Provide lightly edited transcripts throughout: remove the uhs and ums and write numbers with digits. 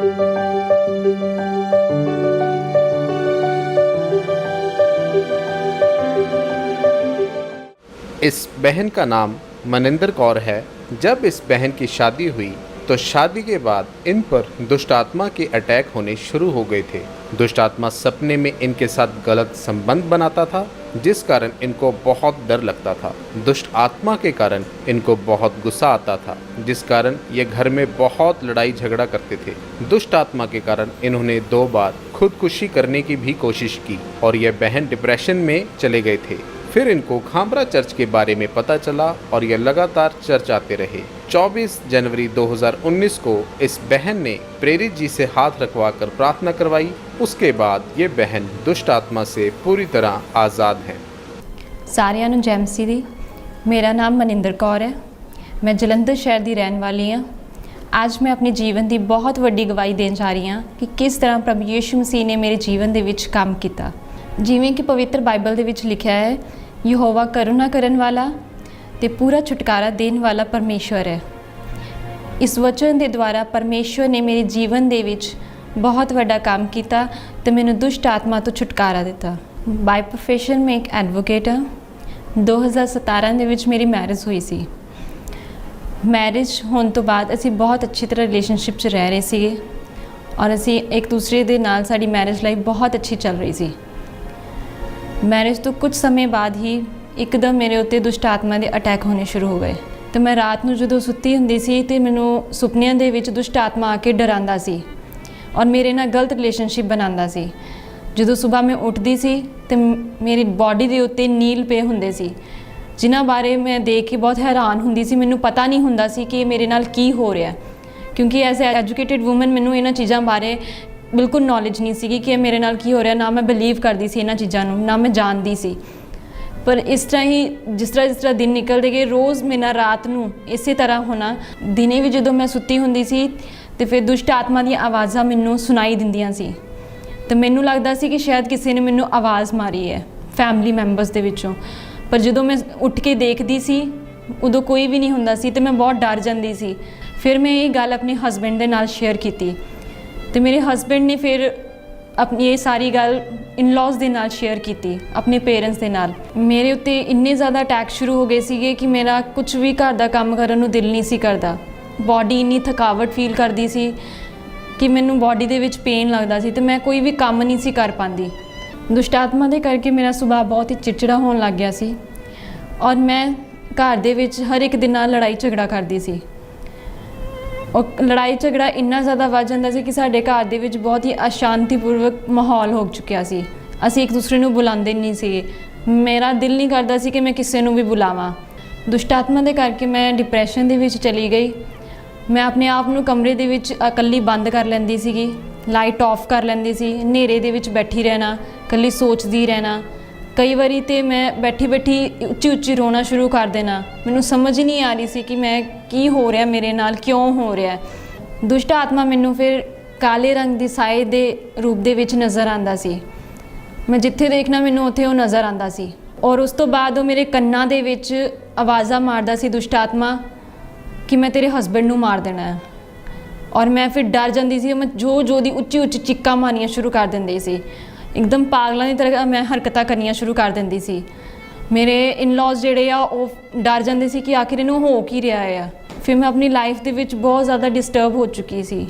इस बहन का नाम मनिंदर कौर है। जब इस बहन की शादी हुई तो शादी के बाद इन पर दुष्ट आत्मा के अटैक होने शुरू हो गए थे। दुष्ट आत्मा सपने में इनके साथ गलत संबंध बनाता था, जिस कारण इनको बहुत डर लगता था। दुष्ट आत्मा के कारण इनको बहुत गुस्सा आता था, जिस कारण ये घर में बहुत लड़ाई झगड़ा करते थे। दुष्ट आत्मा के कारण इन्होंने 2 बार खुदकुशी करने की भी कोशिश की और यह बहन डिप्रेशन में चले गए थे। फिर इनको खामरा चर्च के बारे में पता चला और ये लगातार चर्च आते रहे। 24 जनवरी 2019 को इस बहन ने प्रेरित जी से हाथ रखवाकर प्रार्थना करवाई। उसके बाद ये बहन दुष्ट आत्मा से पूरी तरह आज़ाद है। सारिਆਂ ਨੂੰ ਜੈ ਮਸੀਹ ਦੀ। मेरा नाम मनिंदर कौर है। मैं जलंधर शहर की रहने वाली हाँ। आज मैं अपने जीवन की बहुत वड्डी गवाही देन जा रही हाँ कि किस तरह प्रभु यीशु मसीह ने मेरे जीवन के विच काम किया। जिवें कि पवित्र बाइबल दे विच लिखिया है, यहोवा करुणा करन वाला ते पूरा छुटकारा देन वाला परमेश्वर है। इस वचन के द्वारा परमेश्वर ने मेरे जीवन दे विच बहुत वड्डा काम किया तो मैंने दुष्ट आत्मा तो छुटकारा दिता। बाय प्रोफेशन में एक एडवोकेट हाँ। 2017 ਦੇ ਵਿੱਚ मेरी मैरिज हुई सी। मैरिज होने तो बाद असी बहुत अच्छी तरह रिलेशनशिप च रह रहे थे और असी एक दूसरे के नाल साडी मैरिज लाइफ बहुत अच्छी चल रही सी। मैरिज तो कुछ समय बाद ही एकदम मेरे उत्ते दुष्ट आत्मा के अटैक होने शुरू हो गए। तो मैं रात को जो सुत्ती हुंदी सी ते मैनू सुपनियां दे विच दुष्ट आत्मा आके डरांदा सी और मेरे नाल गलत रिलेशनशिप बनांदा सी। जो सुबह मैं उठती सी तो मेरी बॉडी के उत्ते नील पे हुंदे सी, जिन्हां बारे मैं देख के बहुत हैरान हुंदी सी। मैनू पता नहीं हुंदा सी कि मेरे नाल की हो रहा, क्योंकि एज ए एजुकेटेड वूमन मैनू इन्हां चीज़ों बारे बिल्कुल नॉलेज नहीं सी कि मेरे नाल की हो रहा। ना मैं बिलीव करती सी इन्हां चीज़ों नूं, ना मैं जानती सी। पर इस तरह ही जिस तरह दिन निकलते गए, रोज़ मेरे नाल रात नूं इस तरह होना। दिने भी जो मैं सुत्ती हुंदी सी तो फिर दुष्ट आत्मा दी आवाज़ां मैनू सुनाई दिंदियां सी। तो मैनू लगता सी कि शायद किसी ने मैनू आवाज़ मारी है फैमिली मैंबर्स दे विचों। पर जो मैं उठ के देखती सी उदों कोई भी नहीं हुंदा सी तो मैं बहुत डर जाती सी। फिर मैं ये गल अपने हसबैंड दे नाल शेयर की तो मेरे हसबैंड ने फिर अपनी ये सारी गल इन लॉज दे नाल शेयर की, अपने पेरेंट्स दे नाल। मेरे उत्ते इन्ने ज़्यादा अटैक शुरू हो गए सीगे कि मेरा कुछ भी घर दा काम करन नूं दिल नहीं सी करदा। बॉडी इन्नी थकावट फील करदी सी कि मैनू बॉडी दे विच पेन लगता सी तो मैं कोई भी काम नहीं सी कर पाती। दुष्ट आत्मा दे करके मेरा सुभाव बहुत ही चिड़चिड़ा होने लग गया सी और मैं घर दे विच हर एक दिन नाल लड़ाई झगड़ा करती सी। और लड़ाई झगड़ा इन्ना ज़्यादा वध जांदा सी कि साडे घर दे विच बहुत ही अशांतिपूर्वक माहौल हो चुकिया सी। असीं एक दूसरे नूं बुलांदे नहीं सीगे। मेरा दिल नहीं करता सी कि मैं किसी नूं भी बुलावां। दुष्ट आत्मा दे करके मैं डिप्रैशन दे विच चली गई। मैं अपने आप नूं कमरे दे विच इकल्ली बंद कर लैंदी सीगी, लाइट ऑफ कर लैंदी सी, हनेरे दे विच बैठी रहना, कल्ली सोचती रहना। कई बारी तो मैं बैठी बैठी उच्ची उच्ची रोना शुरू कर देना। मैनू समझ ही नहीं आ रही सी कि मैं की हो रहा मेरे नाल, क्यों हो रहा। दुष्ट आत्मा मैनू फिर काले रंग की साए के रूप दे विच नज़र आंदा सी। मैं जिथे देखना मैनू उत्थे वो नज़र आंदा सी। और उस तो बाद वो मेरे कन्नां दे विच आवाज़ां मारदा सी दुष्ट आत्मा कि मैं तेरे हसबैंड नूं मार देना है। और मैं फिर डर जाती सी। मैं जो दी उच्ची उच्ची चिक्कां मारनियां शुरू कर दिंदी सी। एकदम पागलों की तरह मैं हरकतां करनियां शुरू कर दिंदी सी। मेरे इन लॉज जिहड़े आ वो डर जाते सी कि आखिर इन्हूं हो की रहा है। फिर मैं अपनी लाइफ दे विच बहुत ज़्यादा डिस्टर्ब हो चुकी सी।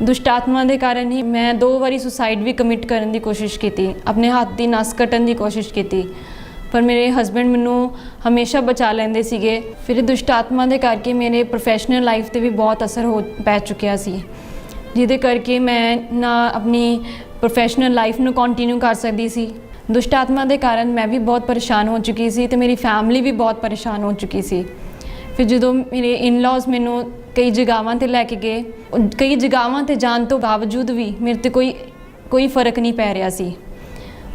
दुष्ट आत्मा के कारण ही मैं 2 बारी सुसाइड भी कमिट करने की कोशिश की, अपने हाथ की नस कट्टन की कोशिश की। पर मेरे हसबैंड मैनू हमेशा बचा लेंदे सीगे। फिर दुष्ट आत्मा के करके मेरे प्रोफैशनल लाइफ पर भी बहुत असर हो पै चुकिया सी, जिहदे करके मैं ना अपनी प्रोफैशनल लाइफ नूं कंटिन्यू कर सकती सी। दुष्ट आत्मा के कारण मैं भी बहुत परेशान हो चुकी सी तो मेरी फैमिली भी बहुत परेशान हो चुकी सी। फिर जो मेरे इन लॉज मैनू कई जगहों पर लैके गए, कई जगहों पर जाने तो बावजूद भी मेरे ते कोई फ़र्क नहीं पै रहा सी।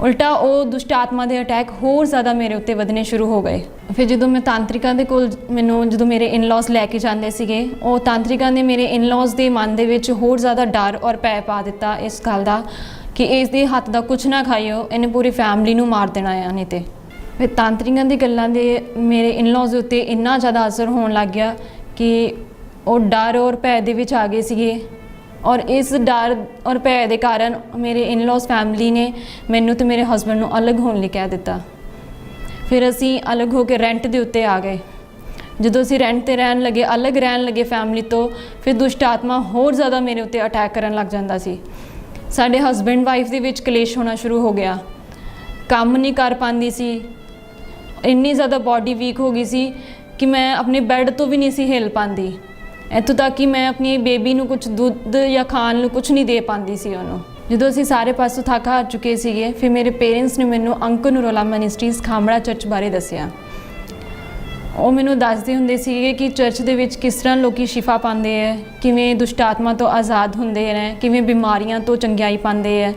उल्टा वो दुष्ट आत्मा के अटैक होर ज़्यादा मेरे उत्ते वधने शुरू हो गए। फिर जो मैं तांत्रिका के कोल मैनू जो मेरे इन लॉज लैके जाते सीगे, वो तांत्रिका ने मेरे इन लॉज के मन के विच होर ज़्यादा डर और भै पा दिता इस गल का कि इसके हत्थ का कुछ ना खाइयो, इन्हें पूरी फैमिली नूं मार देना है नहीं तो। फिर तांत्रिकां दी गल्लां दे मेरे इन लॉज उत्ते इन्ना ज़्यादा असर होने लग गया कि वो डर और भै दे विच आ गए सीगे ਔਰ ਇਸ ਡਰ ਔਰ ਭੈ ਦੇ ਕਾਰਨ ਮੇਰੇ ਇਨ-ਲॉज ਫੈਮਿਲੀ ਨੇ ਮੈਨੂੰ ਤੇ ਮੇਰੇ ਹਸਬੰਡ ਨੂੰ ਅਲੱਗ ਹੋਣ ਲਈ ਕਹਿ ਦਿੱਤਾ। ਫਿਰ ਅਸੀਂ ਅਲੱਗ ਹੋ ਕੇ ਰੈਂਟ ਦੇ ਉੱਤੇ ਆ ਗਏ। ਜਦੋਂ ਅਸੀਂ ਰੈਂਟ ਤੇ ਰਹਿਣ ਲੱਗੇ, ਅਲੱਗ ਰਹਿਣ ਲੱਗੇ ਫੈਮਿਲੀ ਤੋਂ, ਫਿਰ ਦੁਸ਼ਟ ਆਤਮਾ ਹੋਰ ਜ਼ਿਆਦਾ ਮੇਰੇ ਉੱਤੇ ਅਟੈਕ ਕਰਨ ਲੱਗ ਜਾਂਦਾ ਸੀ। ਸਾਡੇ ਹਸਬੈਂਡ ਵਾਈਫ ਦੇ ਵਿੱਚ ਕਲੇਸ਼ ਹੋਣਾ ਸ਼ੁਰੂ ਹੋ ਗਿਆ। ਕੰਮ ਨਹੀਂ ਕਰ ਪਾਉਂਦੀ ਸੀ, ਇੰਨੀ ਜ਼ਿਆਦਾ ਬਾਡੀ ਵੀਕ ਹੋ ਗਈ ਸੀ ਕਿ ਮੈਂ ਆਪਣੇ ਬੈੱਡ ਤੋਂ ਵੀ ਨਹੀਂ ਸੀ ਹਿੱਲ ਪਾਉਂਦੀ। ਇੱਥੋਂ ਤੱਕ ਕਿ ਮੈਂ ਆਪਣੀ ਬੇਬੀ ਨੂੰ ਕੁਝ ਦੁੱਧ ਜਾਂ ਖਾਣ ਨੂੰ ਕੁਝ ਨਹੀਂ ਦੇ ਪਾਉਂਦੀ ਸੀ ਉਹਨੂੰ। ਜਦੋਂ ਅਸੀਂ ਸਾਰੇ ਪਾਸੋਂ ਥੱਕ ਹਾਰ ਚੁੱਕੇ ਸੀਗੇ, ਫਿਰ ਮੇਰੇ ਪੇਰੈਂਟਸ ਨੇ ਮੈਨੂੰ ਅੰਕਲ ਨੂਰੁੱਲਾ ਮਿਨਿਸਟਰੀਜ਼ ਖਾਮੜਾ ਚਰਚ ਬਾਰੇ ਦੱਸਿਆ। ਉਹ ਮੈਨੂੰ ਦੱਸਦੇ ਹੁੰਦੇ ਸੀਗੇ ਕਿ ਚਰਚ ਦੇ ਵਿੱਚ ਕਿਸ ਤਰ੍ਹਾਂ ਲੋਕੀ ਸ਼ਿਫਾ ਪਾਉਂਦੇ ਹੈ, ਕਿਵੇਂ ਦੁਸ਼ਟ ਆਤਮਾ ਤੋਂ ਆਜ਼ਾਦ ਹੁੰਦੇ ਨੇ, ਕਿਵੇਂ ਬਿਮਾਰੀਆਂ ਤੋਂ ਚੰਗਿਆਈ ਪਾਉਂਦੇ ਹੈ।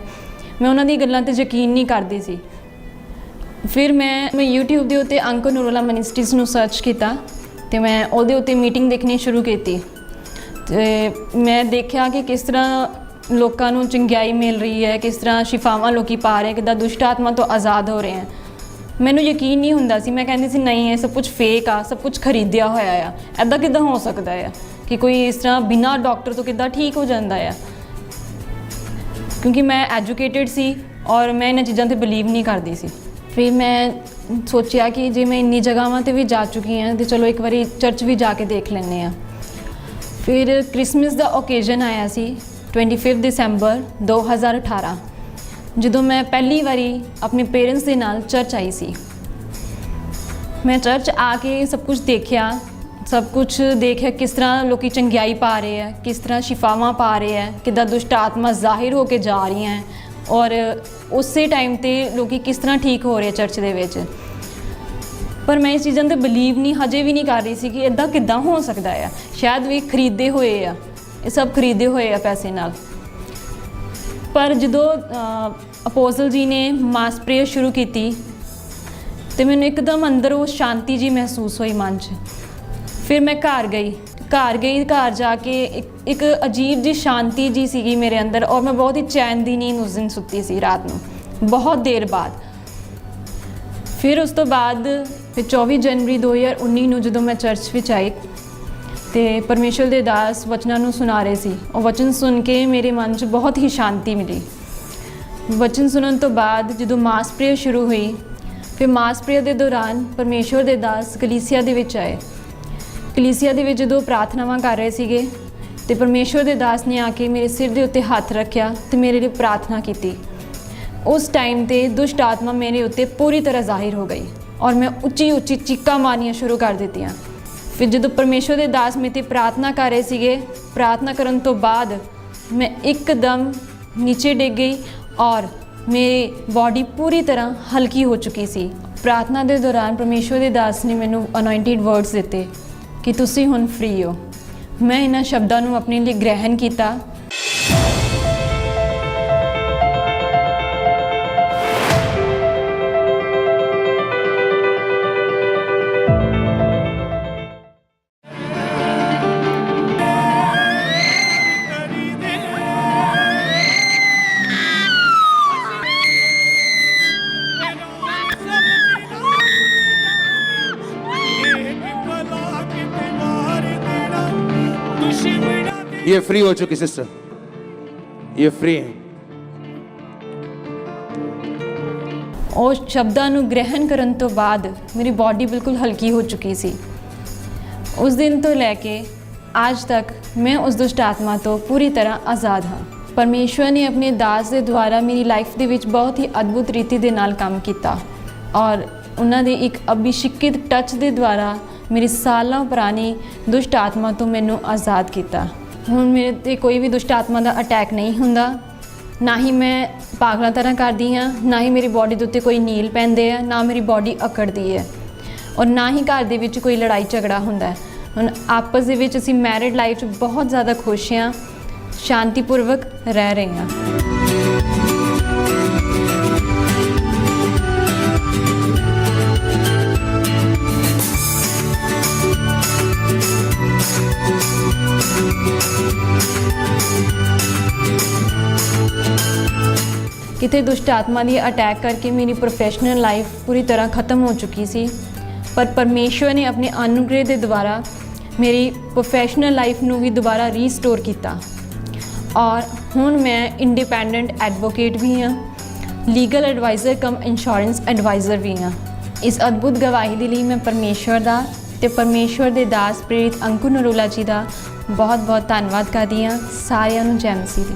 ਮੈਂ ਉਹਨਾਂ ਦੀ ਗੱਲਾਂ 'ਤੇ ਯਕੀਨ ਨਹੀਂ ਕਰਦੀ ਸੀ। ਫਿਰ ਮੈਂ YouTube ਦੇ ਉੱਤੇ ਅੰਕਲ ਨੂਰੁੱਲਾ ਮਿਨਿਸਟਰੀਜ਼ ਨੂੰ ਸਰਚ ਕੀਤਾ ਅਤੇ ਮੈਂ ਉਹਦੇ ਉੱਤੇ ਮੀਟਿੰਗ ਦੇਖਣੀ ਸ਼ੁਰੂ ਕੀਤੀ। ਅਤੇ ਮੈਂ ਦੇਖਿਆ ਕਿ ਕਿਸ ਤਰ੍ਹਾਂ ਲੋਕਾਂ ਨੂੰ ਚੰਗਿਆਈ ਮਿਲ ਰਹੀ ਹੈ, ਕਿਸ ਤਰ੍ਹਾਂ ਸ਼ਿਫਾਵਾਂ ਲੋਕੀ ਪਾ ਰਹੇ, ਕਿੱਦਾਂ ਦੁਸ਼ਟ ਆਤਮਾ ਤੋਂ ਆਜ਼ਾਦ ਹੋ ਰਹੇ ਹੈ। ਮੈਨੂੰ ਯਕੀਨ ਨਹੀਂ ਹੁੰਦਾ ਸੀ। ਮੈਂ ਕਹਿੰਦੀ ਸੀ ਨਹੀਂ, ਇਹ ਸਭ ਕੁਝ ਫੇਕ ਆ, ਸਭ ਕੁਝ ਖਰੀਦਿਆ ਹੋਇਆ ਆ, ਇੱਦਾਂ ਕਿੱਦਾਂ ਹੋ ਸਕਦਾ ਆ ਕਿ ਕੋਈ ਇਸ ਤਰ੍ਹਾਂ ਬਿਨਾਂ ਡਾਕਟਰ ਤੋਂ ਕਿੱਦਾਂ ਠੀਕ ਹੋ ਜਾਂਦਾ ਆ। ਕਿਉਂਕਿ ਮੈਂ ਐਜੂਕੇਟਿਡ ਸੀ ਔਰ ਮੈਂ ਇਹਨਾਂ ਚੀਜ਼ਾਂ 'ਤੇ ਬਿਲੀਵ ਨਹੀਂ ਕਰਦੀ ਸੀ। ਫਿਰ ਮੈਂ ਸੋਚਿਆ ਕਿ ਜੇ ਮੈਂ ਇੰਨੀ ਜਗ੍ਹਾਵਾਂ 'ਤੇ ਵੀ ਜਾ ਚੁੱਕੀ ਹਾਂ ਤਾਂ ਚਲੋ ਇੱਕ ਵਾਰੀ ਚਰਚ ਵੀ ਜਾ ਕੇ ਦੇਖ ਲੈਂਦੇ ਹਾਂ। ਫਿਰ ਕ੍ਰਿਸਮਸ ਦਾ ਓਕੇਜ਼ਨ ਆਇਆ ਸੀ 25 ਦਸੰਬਰ 2018, ਜਦੋਂ ਮੈਂ ਪਹਿਲੀ ਵਾਰੀ ਆਪਣੇ ਪੇਰੈਂਟਸ ਦੇ ਨਾਲ ਚਰਚ ਆਈ ਸੀ। ਮੈਂ ਚਰਚ ਆ ਕੇ ਸਭ ਕੁਝ ਦੇਖਿਆ ਕਿਸ ਤਰ੍ਹਾਂ ਲੋਕੀ ਚੰਗਿਆਈ ਪਾ ਰਹੇ ਹੈ, ਕਿਸ ਤਰ੍ਹਾਂ ਸ਼ਿਫਾਵਾਂ ਪਾ ਰਹੇ ਹੈ, ਕਿੱਦਾਂ ਦੁਸ਼ਟ ਆਤਮਾ ਜ਼ਾਹਿਰ ਹੋ ਕੇ ਜਾ ਰਹੀਆਂ ਹੈ ਔਰ ਉਸੇ ਟਾਈਮ 'ਤੇ ਲੋਕੀ ਕਿਸ ਤਰ੍ਹਾਂ ਠੀਕ ਹੋ ਰਹੇ ਚਰਚ ਦੇ ਵਿੱਚ। ਪਰ ਮੈਂ ਇਸ ਚੀਜ਼ਾਂ 'ਤੇ ਬਿਲੀਵ ਹਜੇ ਵੀ ਨਹੀਂ ਕਰ ਰਹੀ ਸੀ ਕਿ ਇੱਦਾਂ ਕਿੱਦਾਂ ਹੋ ਸਕਦਾ ਆ। ਸ਼ਾਇਦ ਵੀ ਖਰੀਦੇ ਹੋਏ ਆ, ਇਹ ਸਭ ਖਰੀਦੇ ਹੋਏ ਆ ਪੈਸੇ ਨਾਲ। ਪਰ ਜਦੋਂ ਅਪੋਜ਼ਲ ਜੀ ਨੇ ਮਾਸ ਪ੍ਰੇਅਰ ਸ਼ੁਰੂ ਕੀਤੀ ਤੇ ਮੈਨੂੰ ਇੱਕਦਮ ਅੰਦਰ ਉਹ ਸ਼ਾਂਤੀ ਜੀ ਮਹਿਸੂਸ ਹੋਈ ਮਨ 'ਚ। ਫਿਰ ਮੈਂ ਘਰ ਜਾ ਕੇ ਇੱਕ ਅਜੀਬ ਜੀ ਸ਼ਾਂਤੀ ਜੀ ਸੀਗੀ ਮੇਰੇ ਅੰਦਰ ਔਰ ਮੈਂ ਬਹੁਤ ਹੀ ਚੈਨ ਦੀ ਨੀਂਦ ਉਸ ਦਿਨ ਸੁੱਤੀ ਸੀ ਰਾਤ ਨੂੰ, ਬਹੁਤ ਦੇਰ ਬਾਅਦ। ਫਿਰ ਉਸ ਤੋਂ ਬਾਅਦ 24 ਜਨਵਰੀ 2019 ਨੂੰ ਜਦੋਂ ਮੈਂ ਚਰਚ ਵਿੱਚ ਆਈ ਤੇ ਪਰਮੇਸ਼ਰ ਦੇ ਦਾਸ ਵਚਨਾਂ ਨੂੰ ਸੁਣਾ ਰਹੇ ਸੀ, ਉਹ ਵਚਨ ਸੁਣ ਕੇ ਮੇਰੇ ਮਨ 'ਚ ਬਹੁਤ ਹੀ ਸ਼ਾਂਤੀ ਮਿਲੀ। ਵਚਨ ਸੁਣਨ ਤੋਂ ਬਾਅਦ ਜਦੋਂ ਮਾਸ ਪ੍ਰੇਅਰ ਸ਼ੁਰੂ ਹੋਈ, ਫਿਰ ਮਾਸ ਪ੍ਰੇਅਰ ਦੇ ਦੌਰਾਨ ਪਰਮੇਸ਼ਰ ਦੇ ਦਾਸ ਕਲੀਸਿਆ ਦੇ ਵਿੱਚ ਆਏ। ਕਲੀਸਿਆ ਦੇ ਵਿੱਚ ਜਦੋਂ ਪ੍ਰਾਰਥਨਾਵਾਂ ਕਰ ਰਹੇ ਸੀਗੇ ਤੇ ਪਰਮੇਸ਼ਰ ਦੇ ਦਾਸ ਨੇ ਆ ਕੇ ਮੇਰੇ ਸਿਰ ਦੇ ਉੱਤੇ ਹੱਥ ਰੱਖਿਆ ਤੇ ਮੇਰੇ ਲਈ ਪ੍ਰਾਰਥਨਾ ਕੀਤੀ। ਉਸ ਟਾਈਮ 'ਤੇ ਦੁਸ਼ਟ ਆਤਮਾ ਮੇਰੇ ਉੱਤੇ ਪੂਰੀ ਤਰ੍ਹਾਂ ਜ਼ਾਹਿਰ ਹੋ ਗਈ ਔਰ ਮੈਂ ਉੱਚੀ ਉੱਚੀ ਚੀਕਾਂ ਮਾਰਨੀਆਂ ਸ਼ੁਰੂ ਕਰ ਦਿੱਤੀਆਂ। ਫਿਰ ਜਦੋਂ ਪਰਮੇਸ਼ਰ ਦੇ ਦਾਸ ਮੇਰੇ 'ਤੇ ਪ੍ਰਾਰਥਨਾ ਕਰ ਰਹੇ ਸੀਗੇ, ਪ੍ਰਾਰਥਨਾ ਕਰਨ ਤੋਂ ਬਾਅਦ ਮੈਂ ਇੱਕਦਮ ਨੀਚੇ ਡਿੱਗ ਗਈ ਔਰ ਮੇਰੀ ਬਾਡੀ ਪੂਰੀ ਤਰ੍ਹਾਂ ਹਲਕੀ ਹੋ ਚੁੱਕੀ ਸੀ। ਪ੍ਰਾਰਥਨਾ ਦੇ ਦੌਰਾਨ ਪਰਮੇਸ਼ਰ ਦੇ ਦਾਸ ਨੇ ਮੈਨੂੰ ਅਨੋਇੰਟਿਡ ਵਰਡਸ ਦਿੱਤੇ ਕਿ ਤੁਸੀਂ ਹੁਣ ਫ੍ਰੀ ਹੋ। ਮੈਂ ਇਹਨਾਂ ਸ਼ਬਦਾਂ ਨੂੰ ਆਪਣੇ ਲਈ ਗ੍ਰਹਿਣ ਕੀਤਾ। ये फ्री हो चुकी सिस्टर, ये फ्री है। ਉਹ ਸ਼ਬਦਾਂ ਨੂੰ ਗ੍ਰਹਿਣ ਕਰਨ ਤੋਂ ਬਾਅਦ ਮੇਰੀ ਬਾਡੀ ਬਿਲਕੁਲ ਹਲਕੀ ਹੋ ਚੁੱਕੀ ਸੀ। ਉਸ ਦਿਨ ਤੋਂ ਲੈ ਕੇ ਅੱਜ ਤੱਕ ਮੈਂ ਉਸ ਦੁਸ਼ਟ ਆਤਮਾ ਤੋਂ ਪੂਰੀ ਤਰ੍ਹਾਂ ਆਜ਼ਾਦ ਹਾਂ। ਪਰਮੇਸ਼ਵਰ ਨੇ ਆਪਣੇ ਦਾਸ ਦੇ ਦੁਆਰਾ ਮੇਰੀ ਲਾਈਫ ਦੇ ਵਿੱਚ ਬਹੁਤ ਹੀ ਅਦਭੁਤ ਰੀਤੀ ਦੇ ਨਾਲ ਕੰਮ ਕੀਤਾ ਔਰ ਉਹਨਾਂ ਦੇ ਇੱਕ ਅਭਿਸ਼ੇਕਿਤ ਟੱਚ ਦੇ ਦੁਆਰਾ ਮੇਰੀ ਸਾਲਾਂ ਪੁਰਾਣੀ ਦੁਸ਼ਟ ਆਤਮਾ ਤੋਂ ਮੈਨੂੰ ਆਜ਼ਾਦ ਕੀਤਾ। ਹੁਣ ਮੇਰੇ 'ਤੇ ਕੋਈ ਵੀ ਦੁਸ਼ਟ ਆਤਮਾ ਦਾ ਅਟੈਕ ਨਹੀਂ ਹੁੰਦਾ, ਨਾ ਹੀ ਮੈਂ ਪਾਗਲਾਂ ਤਰ੍ਹਾਂ ਕਰਦੀ ਹਾਂ, ਨਾ ਹੀ ਮੇਰੀ ਬਾਡੀ ਦੇ ਉੱਤੇ ਕੋਈ ਨੀਲ ਪੈਂਦੇ ਆ, ਨਾ ਮੇਰੀ ਬਾਡੀ ਅਕੜਦੀ ਹੈ ਔਰ ਨਾ ਹੀ ਘਰ ਦੇ ਵਿੱਚ ਕੋਈ ਲੜਾਈ ਝਗੜਾ ਹੁੰਦਾ ਹੈ। ਹੁਣ ਆਪਸ ਦੇ ਵਿੱਚ ਅਸੀਂ ਮੈਰਿਡ ਲਾਈਫ 'ਚ ਬਹੁਤ ਜ਼ਿਆਦਾ ਖੁਸ਼ ਹਾਂ, ਸ਼ਾਂਤੀਪੂਰਵਕ ਰਹਿ ਰਹੇ ਹਾਂ। ਕਿਤੇ ਦੁਸ਼ਟ ਆਤਮਾ ਦੀ ਅਟੈਕ ਕਰਕੇ ਮੇਰੀ ਪ੍ਰੋਫੈਸ਼ਨਲ ਲਾਈਫ ਪੂਰੀ ਤਰ੍ਹਾਂ ਖਤਮ ਹੋ ਚੁੱਕੀ ਸੀ, ਪਰ ਪਰਮੇਸ਼ਵਰ ਨੇ ਆਪਣੇ ਅਨੁਗ੍ਰਹਿ ਦੇ ਦੁਆਰਾ ਮੇਰੀ ਪ੍ਰੋਫੈਸ਼ਨਲ ਲਾਈਫ ਨੂੰ ਵੀ ਦੁਬਾਰਾ ਰੀਸਟੋਰ ਕੀਤਾ ਔਰ ਹੁਣ ਮੈਂ ਇੰਡੀਪੈਂਡੈਂਟ ਐਡਵੋਕੇਟ ਵੀ ਹਾਂ, ਲੀਗਲ ਐਡਵਾਈਜ਼ਰ ਕਮ ਇੰਸ਼ੋਰੈਂਸ ਐਡਵਾਈਜ਼ਰ ਵੀ ਹਾਂ। ਇਸ ਅਦਭੁਤ ਗਵਾਹੀ ਦੇ ਲਈ ਮੈਂ ਪਰਮੇਸ਼ਵਰ ਦਾ ਤੇ ਪਰਮੇਸ਼ਵਰ ਦੇ ਦਾਸ ਪ੍ਰੇਰਿਤ ਅੰਕੁਰ ਨਰੂਲਾ ਜੀ ਦਾ ਬਹੁਤ ਬਹੁਤ ਧੰਨਵਾਦ ਕਰਦੀ ਹਾਂ। ਸਾਰਿਆਂ ਨੂੰ ਜੈ ਮਸੀਹ ਦੀ।